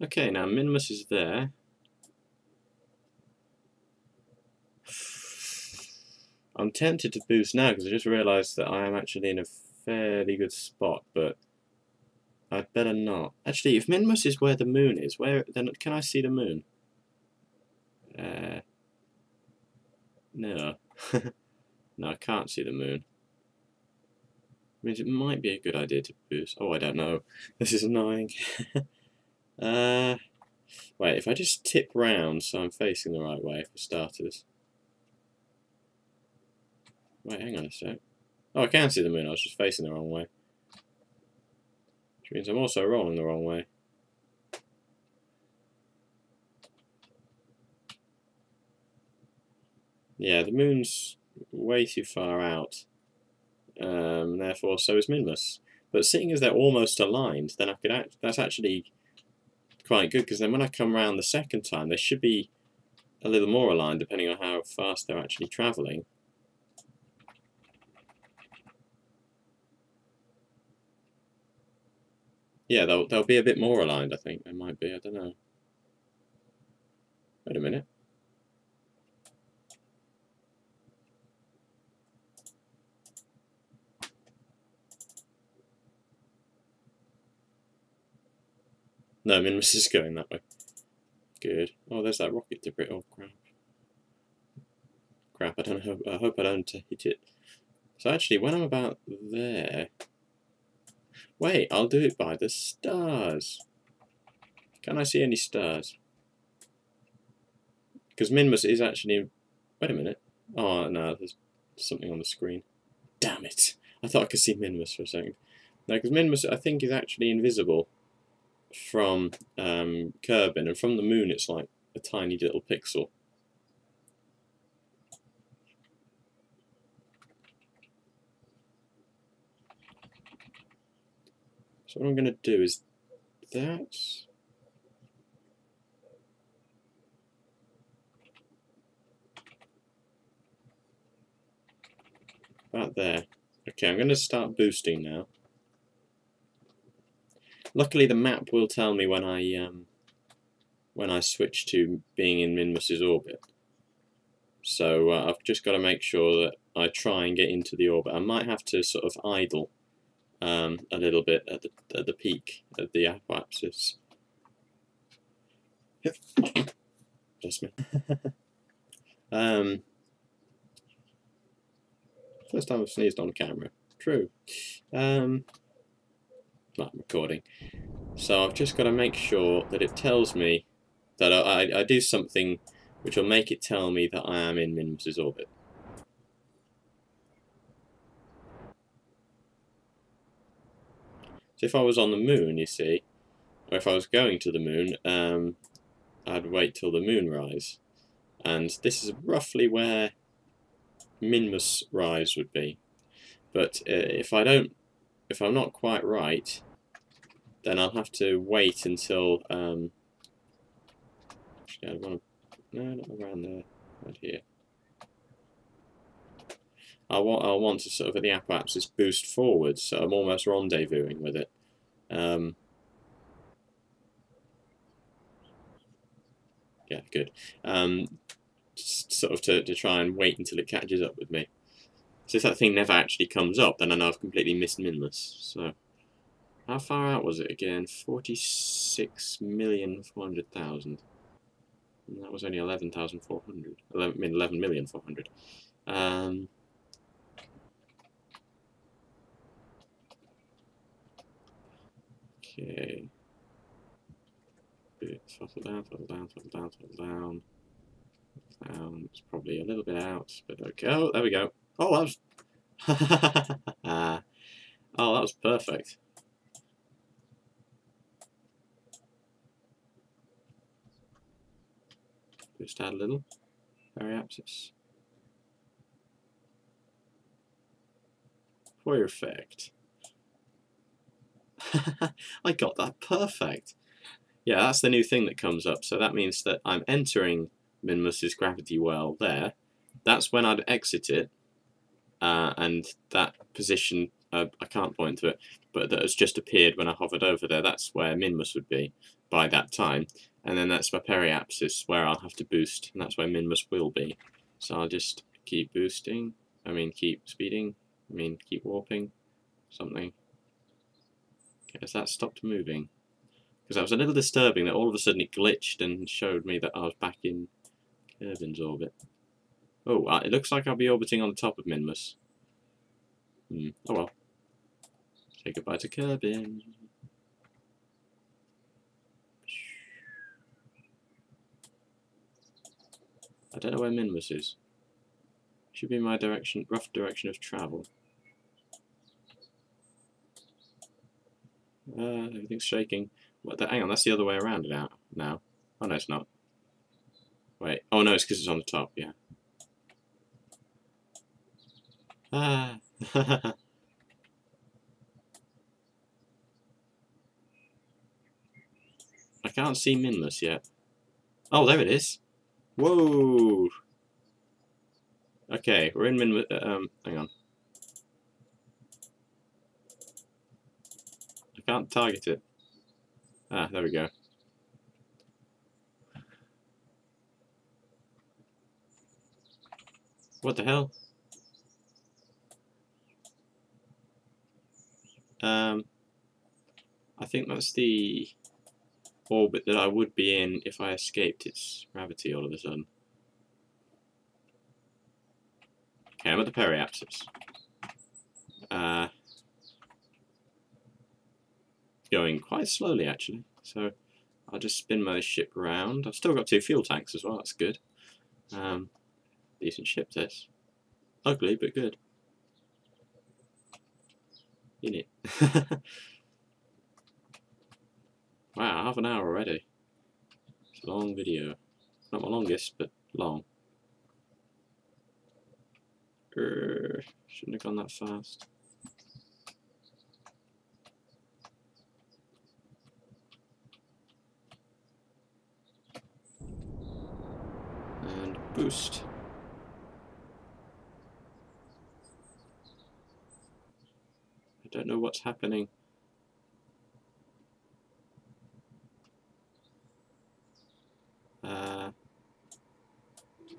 Okay, now Minmus is there. I'm tempted to boost now because I just realised that I am actually in a fairly good spot, but I'd better not. Actually, if Minmus is where the moon is, where then can I see the moon? No. No, I can't see the moon. Means it might be a good idea to boost. Oh, I don't know. This is annoying. Wait, if I just tip round so I'm facing the right way for starters. Wait, hang on a sec. Oh, I can see the moon. I was just facing the wrong way. Which means I'm also rolling the wrong way. Yeah, the moon's way too far out. Therefore, so is Minmus. But seeing as they're almost aligned, then I could that's actually quite good, because then when I come round the second time, they should be a little more aligned, depending on how fast they're actually travelling. Yeah, they'll be a bit more aligned, I think. They might be, I don't know. Wait a minute. No, Minmus is going that way. Good. Oh, there's that rocket debris. Oh, crap. Crap, I don't know. I hope I don't hit it. So actually, when I'm about there... Wait, I'll do it by the stars. Can I see any stars? Because Minmus is actually... Wait a minute. Oh, no, there's something on the screen. Damn it. I thought I could see Minmus for a second. No, because Minmus, I think, is actually invisible from Kerbal, and from the moon it's like a tiny little pixel. So what I'm going to do is that. About there. Okay, I'm going to start boosting now. Luckily, the map will tell me when I switch to being in Minmus's orbit. So I've just got to make sure that I try and get into the orbit. I might have to sort of idle a little bit at the peak of the apoapsis. Just me. First time I've sneezed on camera. True. Not recording. So I've just got to make sure that it tells me that I do something which will make it tell me that I am in Minmus's orbit. So if I was on the moon, you see, or if I was going to the moon, I'd wait till the moon rise. And this is roughly where Minmus rise would be. But if I'm not quite right, then I'll have to wait until actually I want to, no, not around there, right here. I'll want to sort of at the apoapsis boost forward, so I'm almost rendezvousing with it. Yeah, good. Sort of to try and wait until it catches up with me. So if that thing never actually comes up, then I know I've completely missed Minmus. So how far out was it again? 46,400,000. And that was only 11,400. 11,400,000. Okay. Throttle down, throttle down, throttle down, throttle down. Down. It's probably a little bit out, but okay. Oh, there we go. Oh, that was. Oh, that was perfect. Just add a little. Periapsis. For your effect. I got that perfect. Yeah, that's the new thing that comes up. So that means that I'm entering Minmus's gravity well there. That's when I'd exit it, and that position I can't point to it, but that has just appeared when I hovered over there. That's where Minmus would be by that time. And then that's my periapsis, where I'll have to boost, and that's where Minmus will be. So I'll just keep boosting, keep speeding, keep warping, something. Okay, has that stopped moving? Because that was a little disturbing that all of a sudden it glitched and showed me that I was back in Kerbin's orbit. Oh, it looks like I'll be orbiting on the top of Minmus. Oh well. Say goodbye to Kerbin. I don't know where Minmus is. Should be my direction, rough direction of travel. Everything's shaking. Hang on, that's the other way around now. Oh no, it's not. Wait. Oh no, it's because it's on the top. Yeah. Ah. I can't see Minmus yet. Oh, there it is. Whoa. Okay, we're in Minmus. Hang on. I can't target it. Ah, there we go. What the hell? I think that's the orbit that I would be in if I escaped its gravity all of a sudden. Okay, I'm at the periapsis. Going quite slowly actually, so I'll just spin my ship around. I've still got 2 fuel tanks as well, that's good. Decent ship this. Ugly, but good. In it. Wow, half an hour already. It's a long video. Not my longest, but long. Shouldn't have gone that fast. And boost. I don't know what's happening.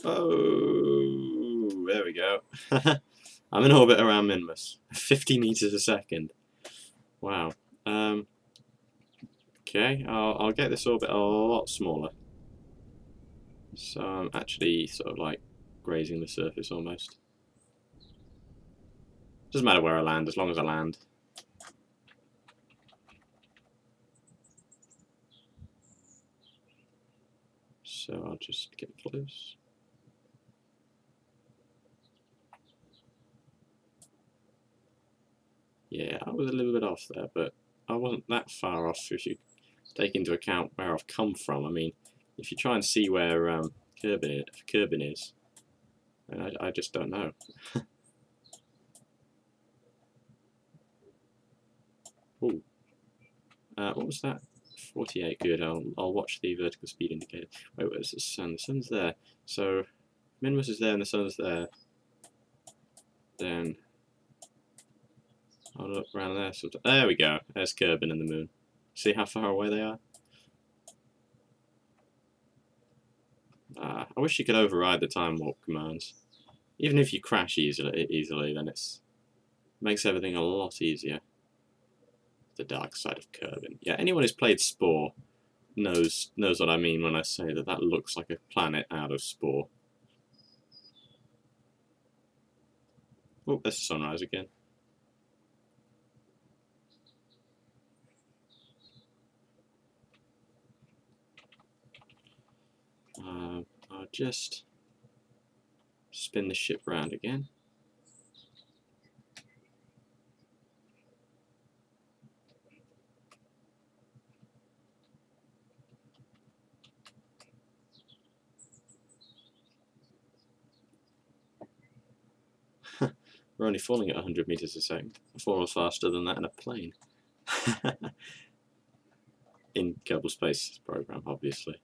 Oh, there we go. I'm in orbit around Minmus. 50 meters a second. Wow. Okay, I'll get this orbit a lot smaller. So I'm actually sort of like grazing the surface almost. Doesn't matter where I land, as long as I land. So I'll just get close. Yeah, I was a little bit off there, but I wasn't that far off if you take into account where I've come from. I mean, if you try and see where Kerbin is, and I just don't know. Ooh. What was that? 48. Good. I'll watch the vertical speed indicator. Wait, where's the sun? The sun's there. So Minmus is there and the sun's there. Then I'll look around there. So there we go. There's Kerbin and the moon. See how far away they are? I wish you could override the time warp commands. Even if you crash easily, then it makes everything a lot easier. The dark side of Kerbin. Yeah, anyone who's played Spore knows what I mean when I say that that looks like a planet out of Spore. Oh, there's the sunrise again. I'll just spin the ship round again. We're only falling at 100 meters a second. I fall faster than that in a plane. In Kerbal Space program, obviously.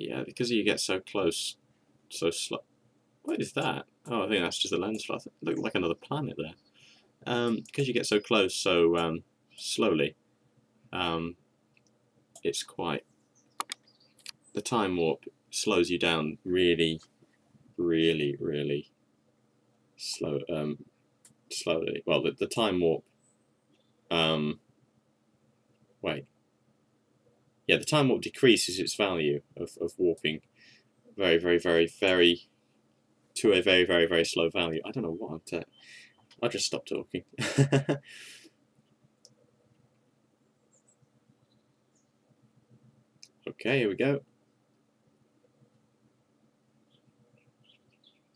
yeah, because you get so close, so slow. What is that? Oh, I think that's just a lens flare. It looked like another planet there. Because you get so close so slowly, it's quite... The time warp slows you down really, really, really slowly. Well, the time warp... wait. Yeah, the time warp decreases its value of warping very, very, very, very... to a very, very, very slow value. I don't know what I'm saying. I'll just stop talking. Okay, here we go.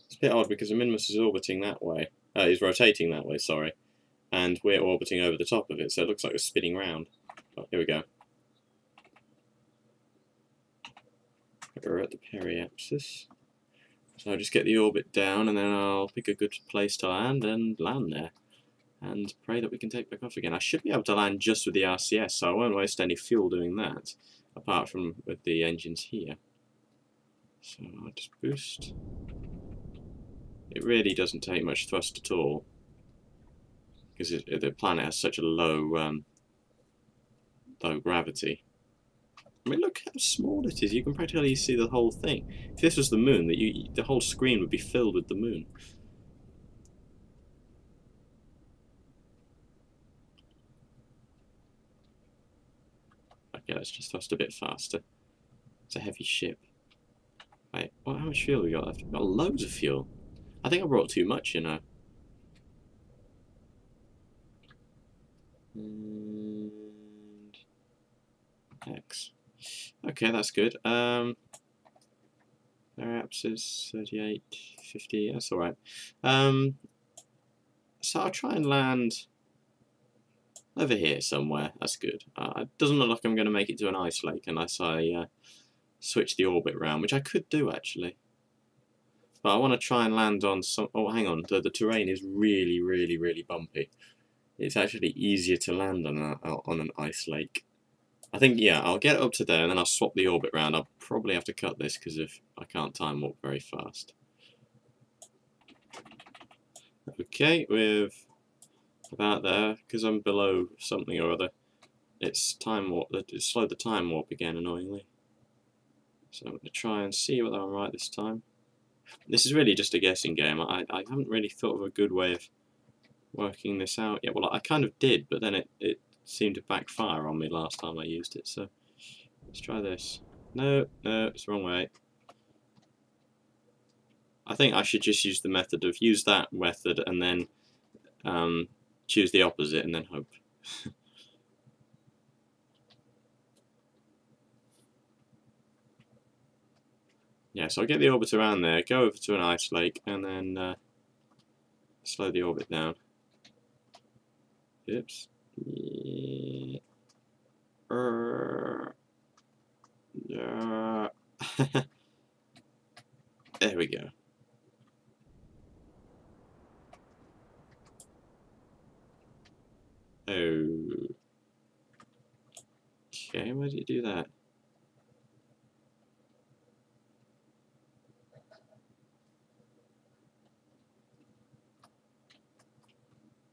It's a bit odd because the Minmus is orbiting that way. Is rotating that way, sorry. And we're orbiting over the top of it, so it looks like it's spinning round. Oh, here we go. We're at the periapsis. So I'll just get the orbit down and then I'll pick a good place to land and land there. And pray that we can take back off again. I should be able to land just with the RCS, so I won't waste any fuel doing that, apart from with the engines here. So I'll just boost. It really doesn't take much thrust at all, because the planet has such a low low gravity. I mean, look how small it is. You can practically see the whole thing. If this was the moon, the whole screen would be filled with the moon. Okay, let's just thrust a bit faster. It's a heavy ship. Wait, how much fuel have we got left? We've got loads of fuel. I think I brought too much, you know. And X. Okay, that's good. Perhaps is 38, 50. That's all right. So I'll try and land over here somewhere. That's good. It doesn't look like I'm going to make it to an ice lake unless I switch the orbit round, which I could do actually. But I want to try and land on some... Oh, hang on. The terrain is really, really, really bumpy. It's actually easier to land on an ice lake. I think, yeah, I'll get up to there and then I'll swap the orbit round. I'll probably have to cut this because I can't time warp very fast. Okay, we're about there because I'm below something or other. It's time warp. It slowed the time warp again, annoyingly. So I'm going to try and see whether I'm right this time. This is really just a guessing game. I haven't really thought of a good way of working this out yet. Well, I kind of did, but then it seemed to backfire on me last time I used it. So let's try this. No, it's the wrong way. I think I should just use the method of use that method and then choose the opposite and then hope. Yeah, so I'll get the orbit around there, go over to an ice lake, and then slow the orbit down. Oops. Yeah. There we go. Oh. Okay, why did you do that?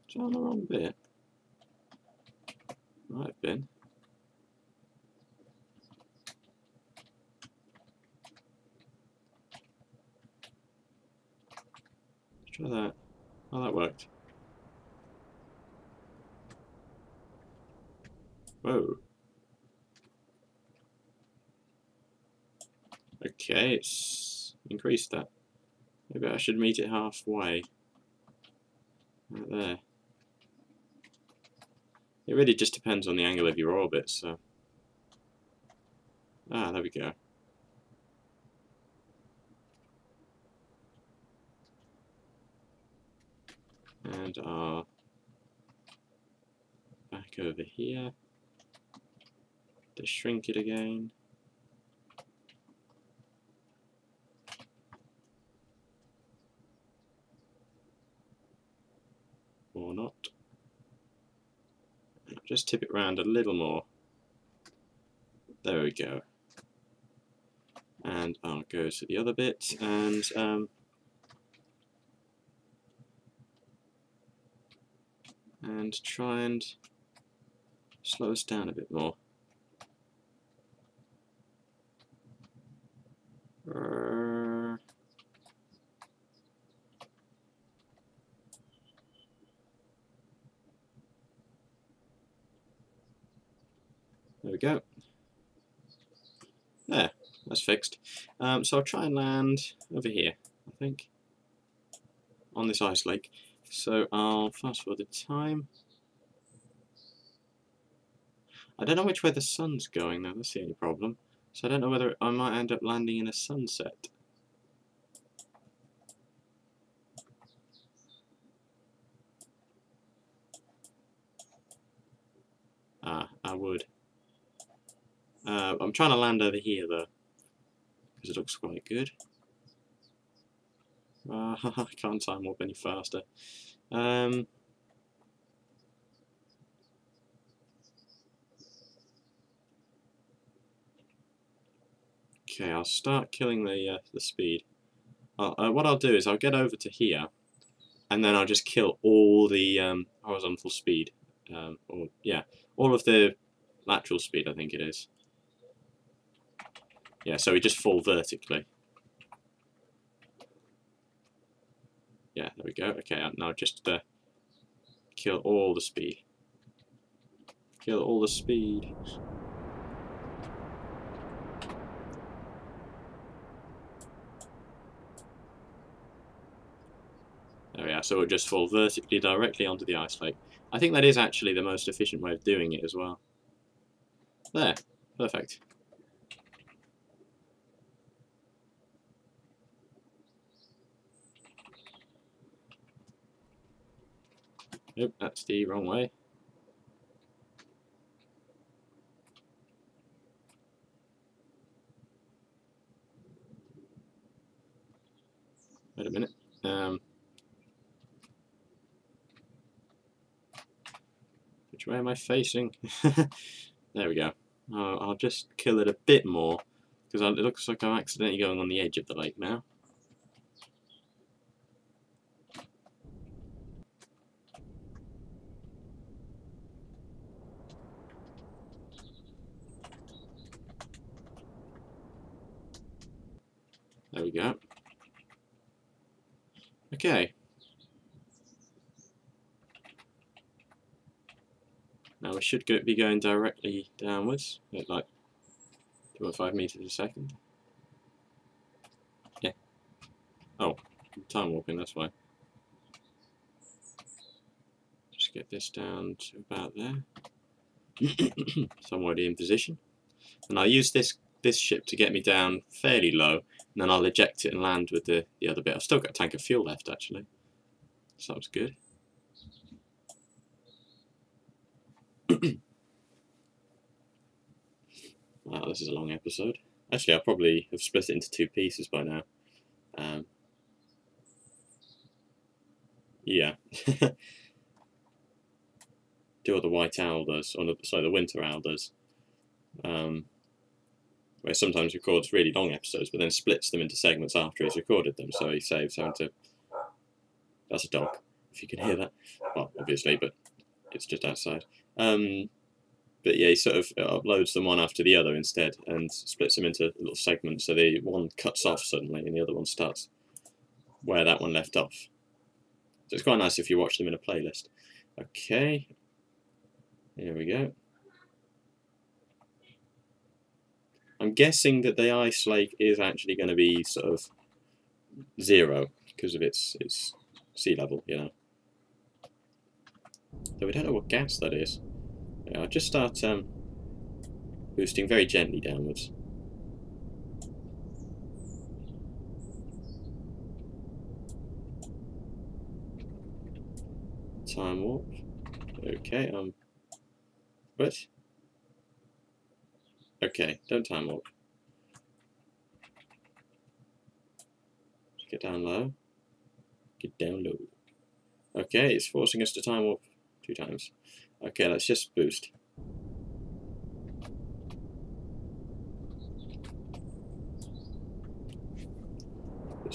Is that on the wrong bit? Might have been. Let's try that. Oh, that worked. Whoa. Okay, it's increased that. Maybe I should meet it halfway. Right there. It really just depends on the angle of your orbit, so... Ah, there we go. And back over here. To shrink it again. Or not. Just tip it round a little more. There we go. And I'll go to the other bit and try and slow us down a bit more. There we go. There, that's fixed. So I'll try and land over here, I think, on this ice lake. So I'll fast forward the time. I don't know which way the sun's going though, that's the only problem. So I don't know whether I might end up landing in a sunset. Ah, I would. I'm trying to land over here though, because it looks quite good. I can't time warp any faster. Okay, I'll start killing the speed. What I'll do is I'll get over to here, and then I'll just kill all the horizontal speed, or yeah, all of the lateral speed. I think it is. Yeah, so we just fall vertically. Yeah, there we go. Okay, now just kill all the speed. Kill all the speed. There we are, so it'll just fall vertically directly onto the ice lake. I think that is actually the most efficient way of doing it as well. There, perfect. Nope, that's the wrong way. Wait a minute. Which way am I facing? There we go. I'll just kill it a bit more, because it looks like I'm accidentally going on the edge of the lake now. There we go. Okay. Now we should be going directly downwards at like 2.5 meters a second. Yeah. Oh, time warping, that's why. Just get this down to about there. So I'm already in position. And I'll use this ship to get me down fairly low, and then I'll eject it and land with the other bit. I've still got a tank of fuel left, actually. So that was good. Wow, this is a long episode. Actually, I probably have split it into 2 pieces by now. Yeah. Do what the white owl does, or sorry, the winter owl does. Where sometimes records really long episodes, but then splits them into segments after he's recorded them, so he saves having to... That's a dog, if you can hear that. Well, obviously, but it's just outside. But yeah, he sort of uploads them one after the other instead, and splits them into little segments, so the one cuts off suddenly, and the other one starts where that one left off. So it's quite nice if you watch them in a playlist. Okay, here we go. I'm guessing that the ice lake is actually going to be sort of 0 because of its sea level, you know. Though we don't know what gas that is. Yeah, I'll just start boosting very gently downwards. Time warp. Okay, what? Okay, don't time warp. Get down low. Get down low. Okay, it's forcing us to time warp 2 times. Okay, let's just boost.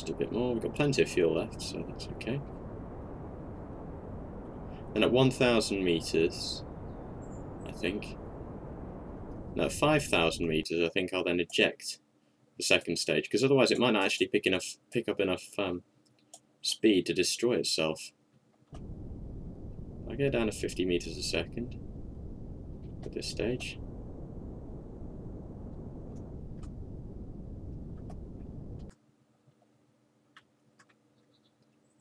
Just a bit more. We've got plenty of fuel left, so that's okay. And at 1,000 meters, I think. No, 5,000 meters. I think I'll then eject the second stage, because otherwise it might not actually pick up enough speed to destroy itself. I go down to 50 meters a second at this stage.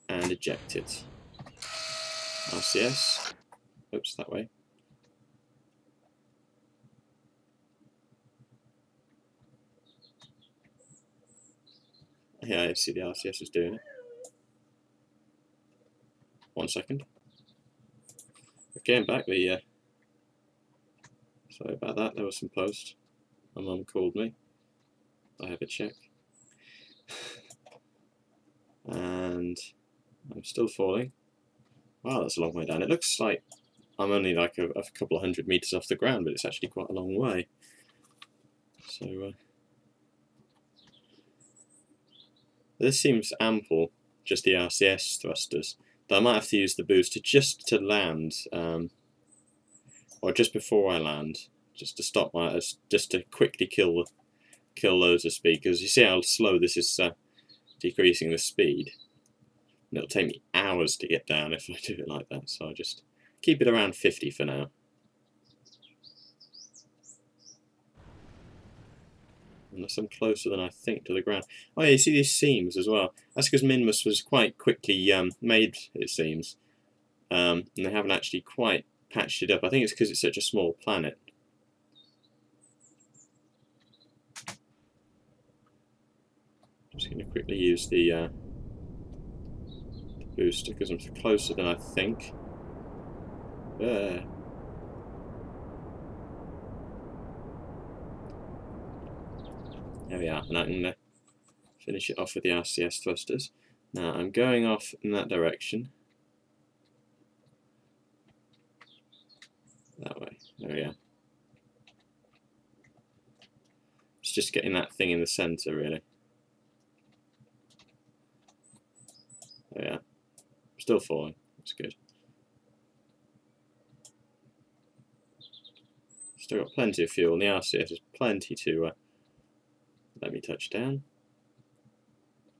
And eject it. RCS. Oops, that way. Yeah, I see the RCS is doing it. 1 second. Okay, I'm back. Sorry about that, there was some post. My mum called me. I have a check. And I'm still falling. Wow, that's a long way down. It looks like I'm only like a couple of 100 meters off the ground, but it's actually quite a long way. So this seems ample, just the RCS thrusters. But I might have to use the booster just to land, or just before I land, just to stop just to quickly kill loads of speed. Because you see how slow this is decreasing the speed. And it'll take me hours to get down if I do it like that. So I just keep it around 50 for now. Unless I'm closer than I think to the ground. Oh yeah, you see these seams as well. That's because Minmus was quite quickly made, it seems. And they haven't actually quite patched it up. I think it's because it's such a small planet. Just going to quickly use the booster because I'm closer than I think. There we are, and I can finish it off with the RCS thrusters. Now I'm going off in that direction. That way. There we are. It's just getting that thing in the centre, really. There we are. Still falling. That's good. Still got plenty of fuel, and the RCS has plenty to let me touch down.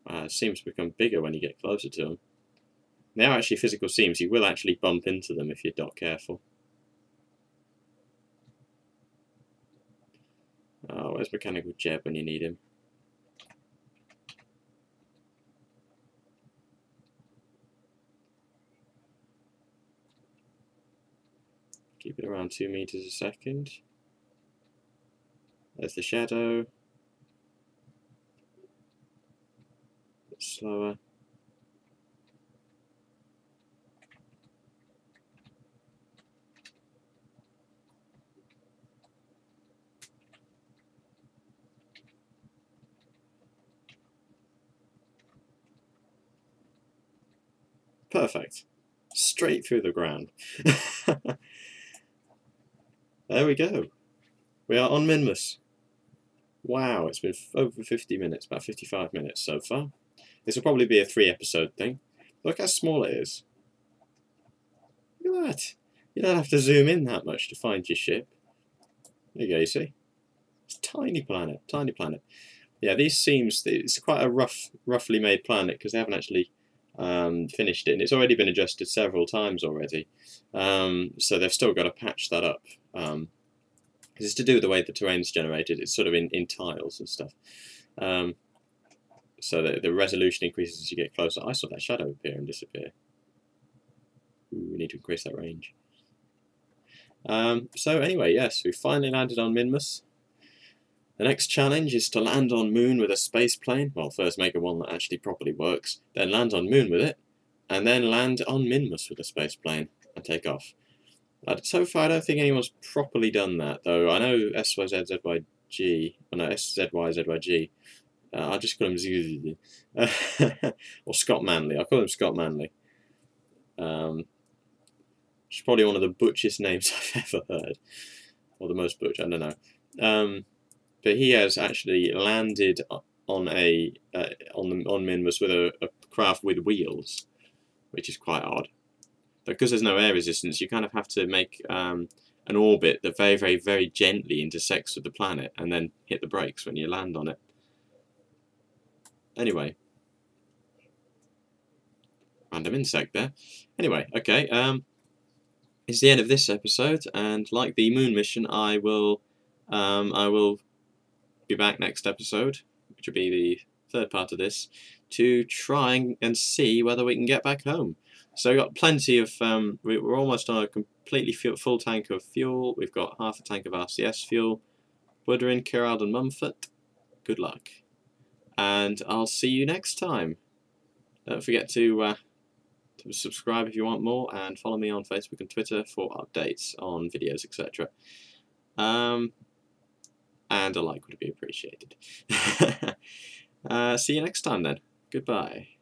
It seems to become bigger when you get closer to them. They are actually physical seams. You will actually bump into them if you're not careful. Oh, where's Mechanical Jeb when you need him? Keep it around 2 meters a second. There's the shadow. A bit slower. Perfect. Straight through the ground. There we go. We are on Minmus. Wow, it's been over 50 minutes, about 55 minutes so far. This will probably be a 3-episode thing. Look how small it is. Look at that. You don't have to zoom in that much to find your ship. There you go, you see? It's a tiny planet, tiny planet. Yeah, these seams, it's quite a roughly made planet because they haven't actually finished it, and it's already been adjusted several times already. So they've still got to patch that up. Because it's to do with the way the terrain's generated. It's sort of in tiles and stuff. So the resolution increases as you get closer. I saw that shadow appear and disappear. Ooh, we need to increase that range. So anyway, yes, we finally landed on Minmus. The next challenge is to land on Moon with a space plane. Well, first make one that actually properly works, then land on Moon with it, and then land on Minmus with a space plane and take off. So far, I don't think anyone's properly done that, though. I know SYZZYG, oh no, SZYZYG. I'll just call him Z. Or Scott Manley. I'll call him Scott Manley. It's probably one of the butchest names I've ever heard. Or the most butch, I don't know. But he has actually landed on a on Minmus with a craft with wheels, which is quite odd. But because there's no air resistance, you kind of have to make an orbit that very gently intersects with the planet, and then hit the brakes when you land on it. Anyway, random insect there. Anyway, okay. It's the end of this episode, and like the moon mission, I will be back next episode, which will be the third part of this, to try and see whether we can get back home. So we've got plenty of, we're almost on a completely full tank of fuel. We've got half a tank of RCS fuel. Woodring, Kerbal and Mumford, good luck. And I'll see you next time. Don't forget to subscribe if you want more, and follow me on Facebook and Twitter for updates on videos, etc. And a like would be appreciated. See you next time then. Goodbye.